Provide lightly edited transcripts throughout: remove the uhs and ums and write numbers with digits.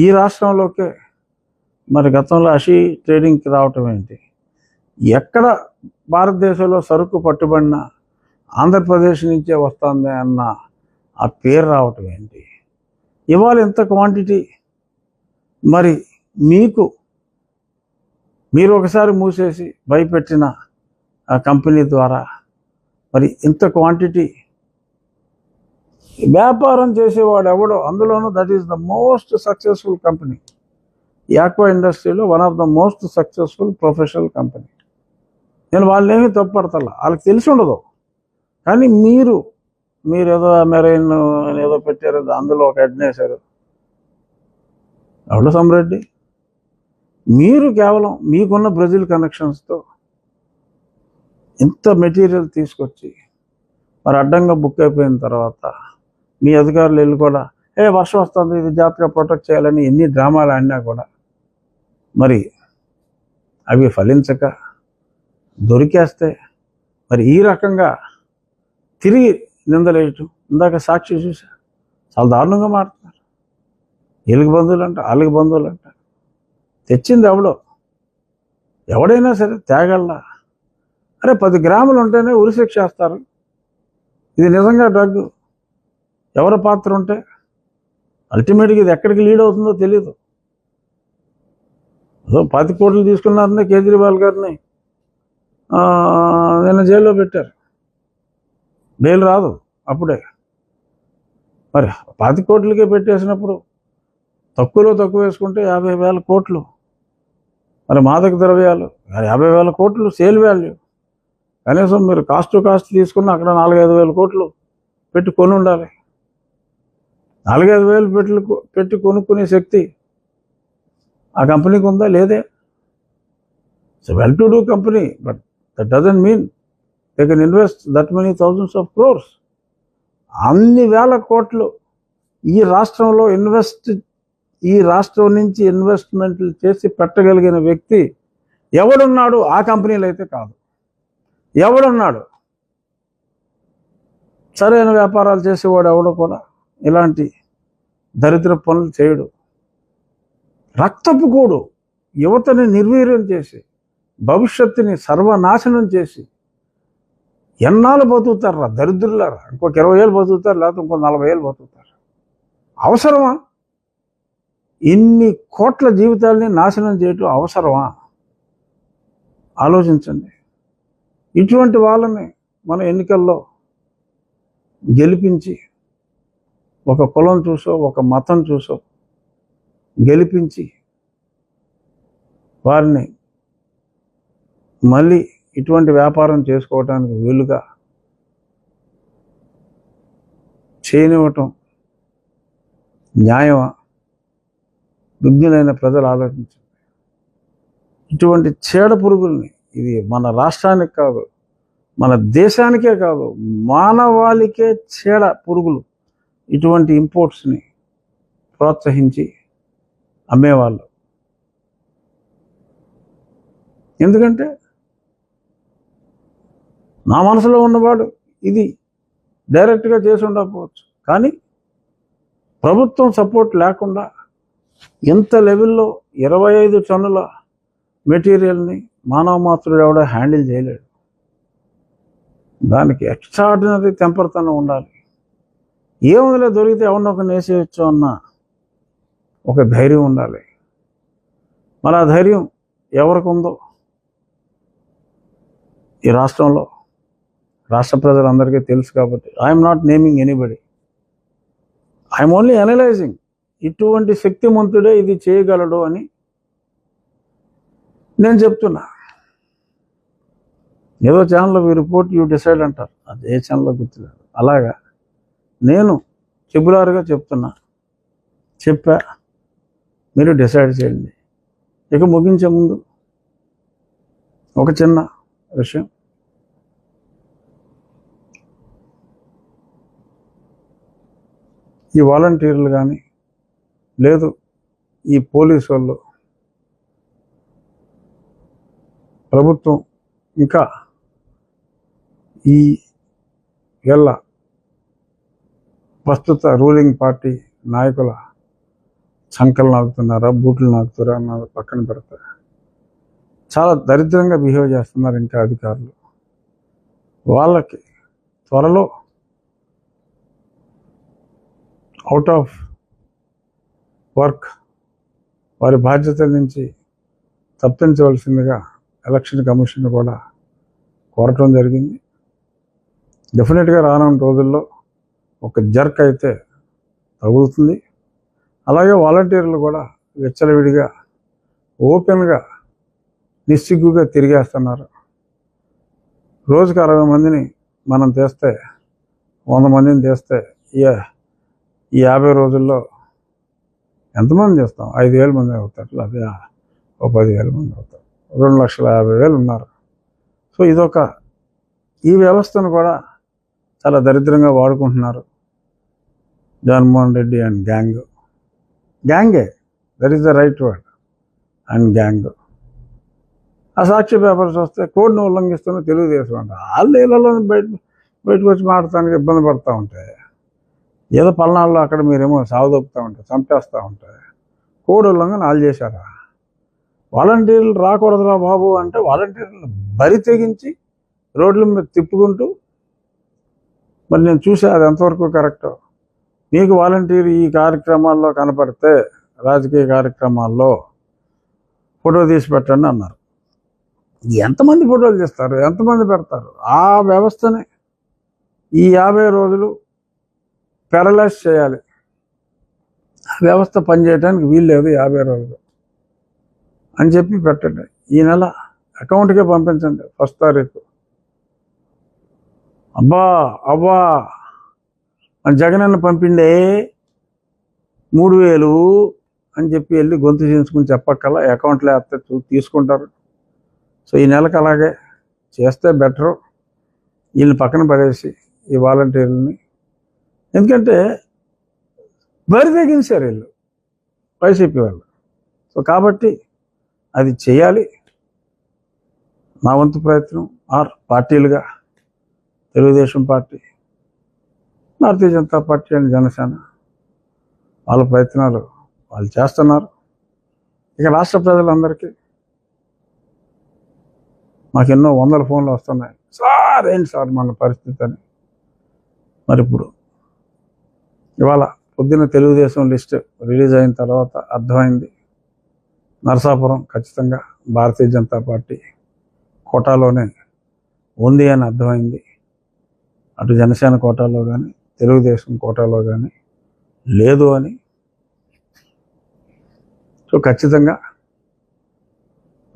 ఈ రాష్ట్రంలోకే మరి గతంలో అషీ ట్రేడింగ్కి రావటం ఏంటి? ఎక్కడ భారతదేశంలో సరుకు పట్టుబడిన ఆంధ్రప్రదేశ్ నుంచే వస్తుంది అన్న ఆ పేరు రావటం ఏంటి? ఇవాళ ఇంత క్వాంటిటీ మరి మీరు ఒకసారి మూసేసి భయపెట్టిన ఆ కంపెనీ ద్వారా మరి ఇంత క్వాంటిటీ వ్యాపారం చేసేవాడు ఎవడో, అందులోనూ that is the most successful company. ఈ ఆక్వా ఇండస్ట్రీలో one of the most successful professional company. నేను వాళ్ళేమీ తప్పుపడతల్లా, వాళ్ళకి తెలిసి ఉండదు. కానీ మీరు ఏదో మెరైన్ ఏదో పెట్టారు, అందులో ఒక హెడ్ వేశారు ఎవడో సమ్రెడ్డి. మీరు కేవలం మీకున్న బ్రెజిల్ కనెక్షన్స్తో ఇంత మెటీరియల్ తీసుకొచ్చి మరి అడ్డంగా బుక్ అయిపోయిన తర్వాత మీ అధికారులు వెళ్ళి కూడా వర్షం వస్తుంది, ఇది జాగ్రత్తగా ప్రొటెక్ట్ చేయాలని ఎన్ని డ్రామాలు ఆడినా కూడా మరి అవి ఫలించక దొరికేస్తే మరి ఈ రకంగా తిరిగి నిందలేయటం. ఇందాక సాక్షి చూసా, చాలా దారుణంగా మాట్లాడుతున్నారు. వీళ్ళకి బంధువులు అంట, వాళ్ళకి బంధువులు అంట. తెచ్చింది ఎవడైనా సరే తేగల్లా. 10 గ్రాములు ఉంటేనే ఉరిశిక్ష చేస్తారు. ఇది నిజంగా డ్రగ్ ఎవరి పాత్ర ఉంటే అల్టిమేట్గా ఇది ఎక్కడికి లీడ్ అవుతుందో తెలియదు. 10 కోట్లు తీసుకున్నారని కేజ్రీవాల్ గారిని నిన్న జైల్లో పెట్టారు. బెయిల్ రాదు అప్పుడే. మరి 10 కోట్లకే పెట్టేసినప్పుడు తక్కువలో తక్కువ వేసుకుంటే 50,000 కోట్లు. మరి మాదక ద్రవ్యాలు 50,000 కోట్లు సేల్ వాల్యూ. కనీసం మీరు కాస్ట్ టు కాస్ట్ తీసుకున్న అక్కడ 4-5 వేల కోట్లు పెట్టి కొని ఉండాలి. 4-5 వేలు పెట్టి కొనుక్కునే శక్తి ఆ కంపెనీకి ఉందా? లేదే. It's well to do company, but that doesn't mean they can invest that many thousands of crores. అన్ని వేల కోట్లు ఈ రాష్ట్రంలో ఈ రాష్ట్రం నుంచి ఇన్వెస్ట్మెంట్లు చేసి పెట్టగలిగిన వ్యక్తి ఎవడున్నాడు? ఆ కంపెనీలు అయితే కాదు. ఎవడున్నాడు? సరైన వ్యాపారాలు చేసేవాడు ఎవడో కూడా ఇలాంటి దరిద్ర పనులు చేయడు. రక్తపు కూడు యువతని నిర్వీర్యం చేసి భవిష్యత్తుని సర్వనాశనం చేసి ఎన్నాళ్ళు బతుకుతారా దరిద్రులారా? ఇంకొక 20 ఏళ్ళు బతుకుతారు, లేకపోతే ఇంకో 40 ఏళ్ళు బతుకుతారు. అవసరమా? ఇన్ని కోట్ల జీవితాలని నాశనం చేయటం అవసరమా? ఆలోచించండి. ఇటువంటి వాళ్ళని మన ఎన్నికల్లో గెలిపించి ఒక కులం చూసో ఒక మతం చూసో గెలిపించి వారిని మళ్ళీ ఇటువంటి వ్యాపారం చేసుకోవటానికి వీలుగా చేయనివ్వటం న్యాయమా? విజ్ఞులైన ప్రజలు ఆలోచించండి. ఇటువంటి చీడ పురుగుల్ని, ఇది మన రాష్ట్రానికి కాదు, మన దేశానికే కాదు, మానవాళికే చీడ పురుగులు ఇటువంటి ఇంపోర్ట్స్ని ప్రోత్సహించి అమ్మేవాళ్ళు. ఎందుకంటే నా మనసులో ఉన్నవాడు ఇది డైరెక్ట్గా చేసి ఉండకపోవచ్చు, కానీ ప్రభుత్వం సపోర్ట్ లేకుండా ఇంత లెవెల్లో 25 టన్నుల మెటీరియల్ని మానవ మాత్రుడు ఎవడో హ్యాండిల్ చేయలేడు. దానికి ఎక్స్ట్రాడినరీ తెంపరతనం ఉండాలి. ఏముందిలే దొరికితే ఎవరినో ఒక నేసేయచ్చు అన్న ఒక ధైర్యం ఉండాలి. మరి ఆ ధైర్యం ఎవరికి ఉందో ఈ రాష్ట్రంలో రాష్ట్ర ప్రజలందరికీ తెలుసు. కాబట్టి I'm not naming anybody, I'm only analysing. ఇటువంటి శక్తిమంతుడే ఇది చేయగలడు అని నేను చెప్తున్నా. ఏదో ఛానల్లో మీ రిపోర్ట్ యూ డిసైడ్ అంటారు, అది ఏ ఛానల్లో గుర్తులేదు. అలాగా నేను చెబులారుగా చెప్పా, మీరు డిసైడ్ చేయండి. ఇక ముగించే ముందు ఒక చిన్న విషయం. ఈ వాలంటీర్లు కానీ లేదు ఈ పోలీసు వాళ్ళు, ప్రభుత్వం ఇంకా ఈ ప్రస్తుత రూలింగ్ పార్టీ నాయకుల సంకలు నాకుతున్నారా, బూట్లు నాకుతారా అన్నది పక్కన పెడతా. చాలా దరిద్రంగా బిహేవ్ చేస్తున్నారు ఇంకా అధికారులు. వాళ్ళకి త్వరలో అవుట్ ఆఫ్ వర్క్ వారి బాధ్యతల నుంచి తప్పించవలసిందిగా ఎలక్షన్ కమిషన్ కూడా కోరటం జరిగింది. డెఫినెట్గా రానున్న రోజుల్లో ఒక జర్క్ అయితే తగులుతుంది. అలాగే వాలంటీర్లు కూడా విచ్చలవిడిగా ఓపెన్గా నిస్సిగ్గుగా తిరిగేస్తున్నారు. రోజుకు 60 మందిని మనం తీస్తే 100 మందిని తీస్తే ఈ 50 రోజుల్లో ఎంతమంది చేస్తాం? 5,000 మంది అవుతారు, లేదా 10,000 మంది అవుతారు. 2,50,000 ఉన్నారు. సో ఈ వ్యవస్థను కూడా చాలా దరిద్రంగా వాడుకుంటున్నారు జగన్మోహన్ రెడ్డి అండ్ గ్యాంగే, that is the right word, and gang. ఆ సాక్షి పేపర్స్ వస్తే కోడ్ను ఉల్లంఘిస్తున్న తెలుగుదేశం అంట. వాళ్ళు ఇళ్లలో బయటకు వచ్చి మాట్లాడటానికి ఇబ్బంది పడుతూ ఉంటాయి. ఏదో పల్నాడులో అక్కడ మీరేమో సాగుదొప్పుతూ ఉంటాయి, చంపేస్తూ ఉంటాయి. కోడ్ ఉల్లంఘన వాళ్ళు చేశారా? వాలంటీర్లు రాకూడదురా బాబు అంటే వాలంటీర్లు బరి తెగించి రోడ్ల మీద తిప్పుకుంటూ, మరి నేను చూసా అది ఎంతవరకు కరెక్టో. మీకు వాలంటీర్ ఈ కార్యక్రమాల్లో కనపడితే రాజకీయ కార్యక్రమాల్లో ఫోటో తీసి పెట్టండి అన్నారు. ఎంతమంది ఫోటోలు తీస్తారు, ఎంతమంది పెడతారు? ఆ వ్యవస్థని ఈ 50 రోజులు పెరలైజ్ చేయాలి. ఆ వ్యవస్థ పనిచేయడానికి వీలు లేదు 50 రోజులు అని చెప్పి పెట్టండి. ఈ నెల అకౌంట్కే పంపించండి 1వ తారీఖు. అబ్బా జగనన్న పంపిండే 3,000 అని చెప్పి వెళ్ళి గొంతు చేయించుకుని చెప్పక్కల అకౌంట్లో వేస్తే తీసుకుంటారు. సో ఈ నెలకు అలాగే చేస్తే బెటరు. వీళ్ళని పక్కన పడేసి ఈ వాలంటీర్లని, ఎందుకంటే బరి తెగించారు వీళ్ళు వైసీపీ వాళ్ళు. సో కాబట్టి అది చేయాలి. నా వంతు ప్రయత్నం పార్టీలుగా Telugu Desam party, Bharatiya Janata party and Janasena వాళ్ళ ప్రయత్నాలు వాళ్ళు చేస్తున్నారు. ఇక రాష్ట్ర ప్రజలందరికీ మాకు ఎన్నో 100 ఫోన్లు వస్తున్నాయి, సార్ ఏంటి సార్ మన పరిస్థితి అని. మరి ఇప్పుడు ఇవాళ పొద్దున్న తెలుగుదేశం లిస్ట్ రిలీజ్ అయిన తర్వాత అర్థమైంది, నరసాపురం ఖచ్చితంగా భారతీయ జనతా పార్టీ కోటాలోనే ఉంది అని అర్థమైంది. అటు జనసేన కోటాలో కానీ తెలుగుదేశం కోటాలో కానీ లేదు అని. సో ఖచ్చితంగా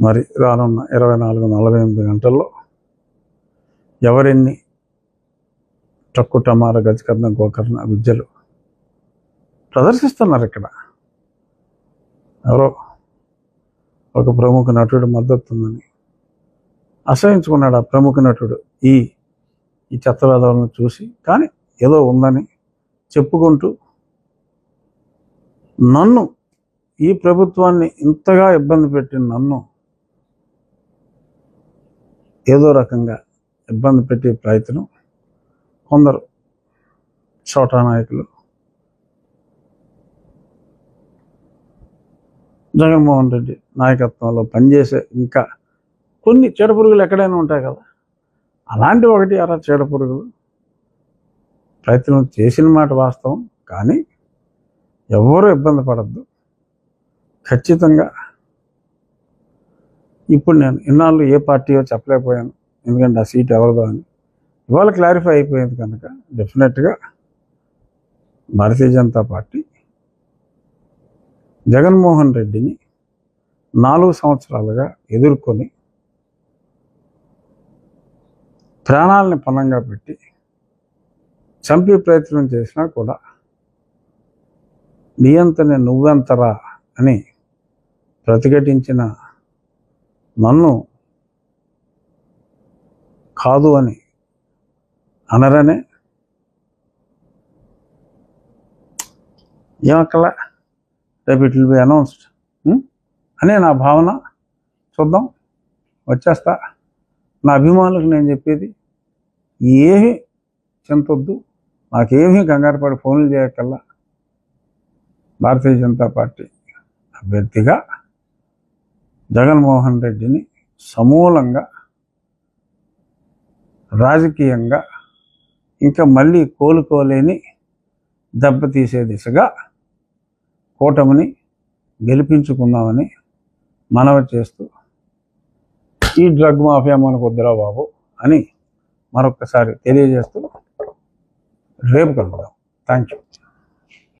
మరి రానున్న 24-48 గంటల్లో ఎవరెన్ని టక్కు టమార గజకర్ణ గోకర్ణ విద్యలు ప్రదర్శిస్తున్నారు. ఇక్కడ ఎవరో ఒక ప్రముఖ నటుడు మద్దతు ఉందని అసహించుకున్నాడు ఆ ప్రముఖ నటుడు ఈ చెత్తవేదాలను చూసి. కానీ ఏదో ఉందని చెప్పుకుంటూ నన్ను, ఈ ప్రభుత్వాన్ని ఇంతగా ఇబ్బంది పెట్టిన నన్ను ఏదో రకంగా ఇబ్బంది పెట్టే ప్రయత్నం కొందరు చోటా నాయకులు జగన్మోహన్ రెడ్డి నాయకత్వంలో పనిచేసే ఇంకా కొన్ని చీడపురుగులు ఎక్కడైనా ఉంటాయి కదా, అలాంటి 1-2 చీడపురుగులు ప్రయత్నం చేసిన మాట వాస్తవం. కానీ ఎవరూ ఇబ్బంది పడద్దు. ఖచ్చితంగా ఇప్పుడు నేను ఇన్నాళ్ళు ఏ పార్టీయో చెప్పలేకపోయాను, ఎందుకంటే ఆ సీట్ ఎవరిదో అని. ఇవాళ క్లారిఫై అయిపోయింది కనుక డెఫినెట్గా భారతీయ జనతా పార్టీ జగన్మోహన్ రెడ్డిని 4 సంవత్సరాలుగా ఎదుర్కొని ప్రాణాలని పణంగా పెట్టి చంపే ప్రయత్నం చేసినా కూడా నియంతనే నువ్వెంతరా అని ప్రతిఘటించిన నన్ను కాదు అని అనరనే ఏమక్కల రేపు ఇట్ విల్ బి అనౌన్స్డ్ అనే నా భావన. చూద్దాం, వచ్చేస్తా. నా అభిమానులకు నేను చెప్పేది, ఏమీ చింతొద్దు, నాకేమీ కంగారు పడి ఫోన్లు చేయక్కల్లా. భారతీయ జనతా పార్టీ అభ్యర్థిగా జగన్మోహన్ రెడ్డిని సమూలంగా రాజకీయంగా ఇంకా మళ్ళీ కోలుకోలేని దెబ్బతీసే దిశగా కూటమిని గెలిపించుకుందామని మనవి చేస్తూ ఈ డ్రగ్ మాఫియా మనకు వద్దురా బాబు అని మరొకసారి తెలియజేస్తూ రేపు కలుద్దాం. Thank you.